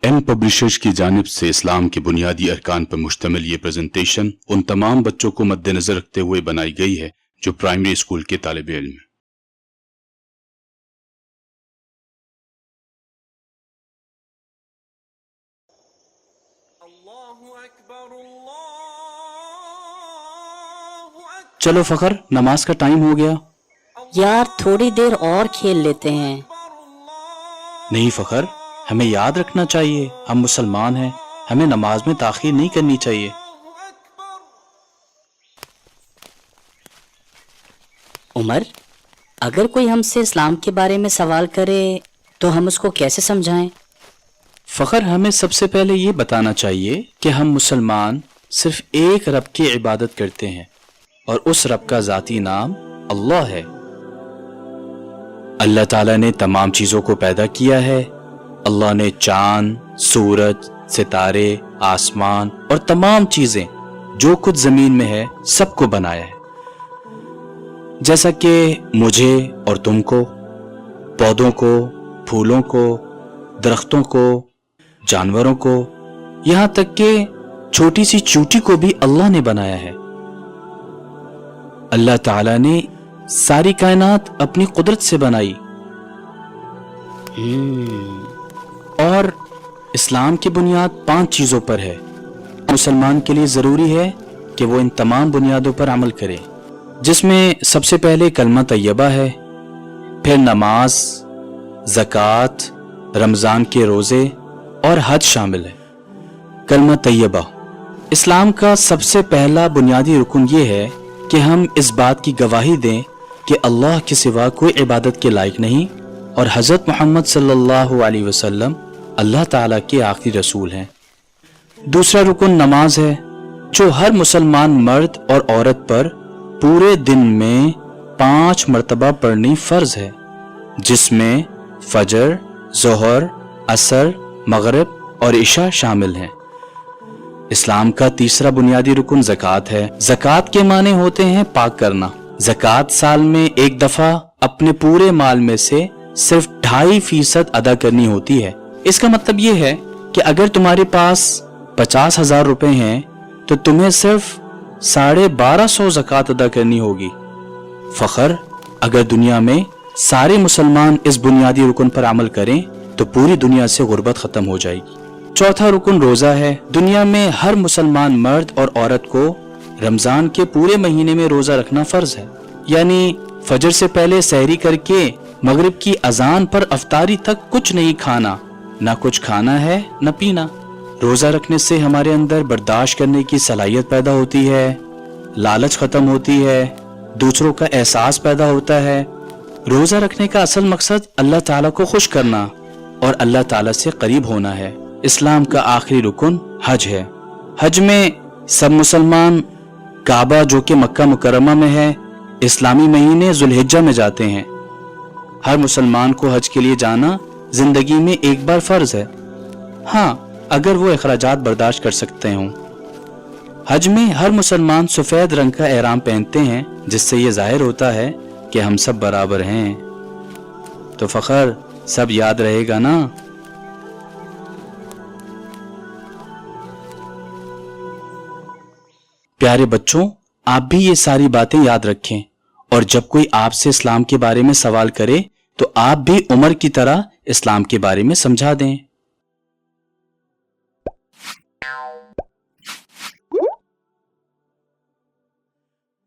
M publishers की जानिब से इस्लाम के बुनियादी अरकान पर मुश्तमिल ये प्रेजेंटेशन उन तमाम बच्चों को मद्देनजर रखते हुए बनाई गई है जो प्राइमरी स्कूल के तालिब इल्म हैं। चलो फखर, नमाज का टाइम हो गया। यार थोड़ी देर और खेल लेते हैं। नहीं फखर, हमें याद रखना चाहिए हम मुसलमान हैं, हमें नमाज में ताखीर नहीं करनी चाहिए। उमर, अगर कोई हमसे इस्लाम के बारे में सवाल करे तो हम उसको कैसे समझाएं? फखर, हमें सबसे पहले ये बताना चाहिए कि हम मुसलमान सिर्फ एक रब की इबादत करते हैं और उस रब का जाती नाम अल्लाह है। अल्लाह ताला ने तमाम चीज़ों को पैदा किया है। अल्लाह ने चांद, सूरज, सितारे, आसमान और तमाम चीज़ें जो कुछ ज़मीन में है सबको बनाया है, जैसा कि मुझे और तुमको, पौधों को, फूलों को, दरख्तों को, जानवरों को, यहाँ तक कि छोटी सी चूंटी को भी अल्लाह ने बनाया है। अल्लाह ताला ने सारी कायनात अपनी कुदरत से बनाई। और इस्लाम की बुनियाद 5 चीज़ों पर है। मुसलमान के लिए ज़रूरी है कि वो इन तमाम बुनियादों पर अमल करे, जिसमें सबसे पहले कलमा तैयबा है, फिर नमाज, ज़कात, रमज़ान के रोज़े और हज शामिल है। कलमा तैयबा इस्लाम का सबसे पहला बुनियादी रुकन ये है कि हम इस बात की गवाही दें कि अल्लाह के सिवा कोई इबादत के लायक नहीं और हज़रत मोहम्मद सल्लल्लाहु अलैहि वसल्लम अल्लाह ताला के आखिरी रसूल हैं। दूसरा रुकन नमाज है, जो हर मुसलमान मर्द और औरत पर पूरे दिन में 5 मरतबा पढ़नी फ़र्ज है, जिसमें फजर, ज़ोहर, असर, मगरिब और इशा शामिल हैं। इस्लाम का तीसरा बुनियादी रुकन ज़कात है। ज़कात के माने होते हैं पाक करना। ज़कात साल में एक दफ़ा अपने पूरे माल में से सिर्फ 2.5% अदा करनी होती है। इसका मतलब ये है कि अगर तुम्हारे पास 50,000 रुपए हैं तो तुम्हें सिर्फ 1250 ज़कात अदा करनी होगी। फ़खर, अगर दुनिया में सारे मुसलमान इस बुनियादी रुकन पर अमल करें तो पूरी दुनिया से गुर्बत ख़त्म हो जाएगी। चौथा रुकन रोज़ा है। दुनिया में हर मुसलमान मर्द और औरत को रमज़ान के पूरे महीने में रोज़ा रखना फ़र्ज है, यानी फजर से पहले सहरी करके मगरिब की अजान पर अफ्तारी तक कुछ नहीं खाना, ना कुछ खाना है न पीना। रोज़ा रखने से हमारे अंदर बर्दाश्त करने की सलाहियत पैदा होती है, लालच ख़त्म होती है, दूसरों का एहसास पैदा होता है। रोज़ा रखने का असल मकसद अल्लाह ताला को खुश करना और अल्लाह ताला से करीब होना है। इस्लाम का आखिरी रुकन हज है। हज में सब मुसलमान काबा, जो कि मक्का मुकर्रमा में है, इस्लामी महीने जुल्हिज्जा में जाते हैं। हर मुसलमान को हज के लिए जाना जिंदगी में एक बार फर्ज है, हाँ अगर वो अखराजात बर्दाश्त कर सकते हों। हज में हर मुसलमान सफ़ेद रंग का एहराम पहनते हैं, जिससे ये जाहिर होता है कि हम सब बराबर हैं। तो फ़खर, सब याद रहेगा ना? प्यारे बच्चों, आप भी ये सारी बातें याद रखें और जब कोई आपसे इस्लाम के बारे में सवाल करे तो आप भी उमर की तरह इस्लाम के बारे में समझा दें।